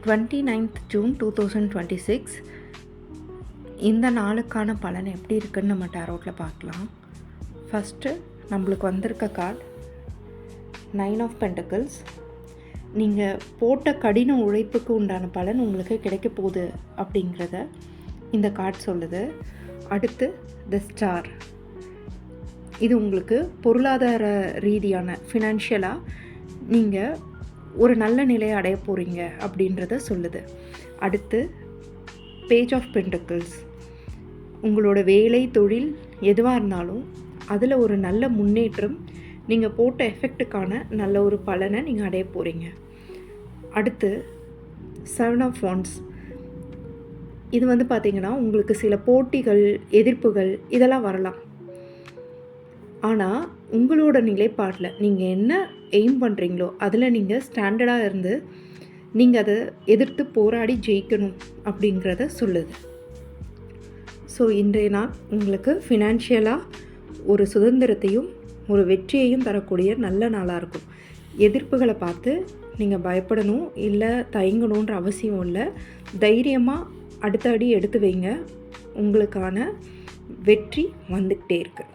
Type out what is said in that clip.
29th June 2026. இந்த நாளுக்கான பலன் எப்படி இருக்குன்னு நம்ம டேரோட்டில் பார்க்கலாம். ஃபஸ்ட்டு நம்மளுக்கு வந்திருக்க கார்டு 9 of Pentacles. நீங்கள் போட்ட கடின உழைப்புக்கு உண்டான பலன் உங்களுக்கு கிடைக்க போகுது அப்படிங்கிறத இந்த கார்டு சொல்லுது. அடுத்து தி ஸ்டார். இது உங்களுக்கு பொருளாதார ரீதியான ஃபினான்ஷியலாக நீங்கள் ஒரு நல்ல நிலையை அடைய போகிறீங்க அப்படின்றத சொல்லுது. அடுத்து பேஜ் ஆஃப் பென்டக்கிள்ஸ். உங்களோட வேலை தொழில் எதுவாக இருந்தாலும் அதில் ஒரு நல்ல முன்னேற்றம், நீங்கள் போட்ட எஃபெக்ட்டுக்கான நல்ல ஒரு பலனை நீங்கள் அடைய போகிறீங்க. அடுத்து 7 of Wands. இது பார்த்திங்கன்னா உங்களுக்கு சில போட்டிகள், எதிர்ப்புகள் இதெல்லாம் வரலாம். ஆனால் உங்களோட நிலைப்பாட்டில் நீங்கள் என்ன எய்ம் பண்ணுறீங்களோ அதில் நீங்கள் ஸ்டாண்டர்டாக இருந்து நீங்கள் அதை எதிர்த்து போராடி ஜெயிக்கணும் அப்படிங்கிறத சொல்லுது. ஸோ இன்றைய நாள் உங்களுக்கு ஃபினான்ஷியலாக ஒரு சுதந்திரத்தையும் ஒரு வெற்றியையும் தரக்கூடிய நல்ல நாளாக இருக்கும். எதிர்ப்புகளை பார்த்து நீங்கள் பயப்படணும் இல்லை தயங்கணுன்ற அவசியம் இல்லை. தைரியமாக அடுத்த அடி எடுத்து வைங்க. உங்களுக்கான வெற்றி வந்துக்கிட்டே இருக்குது.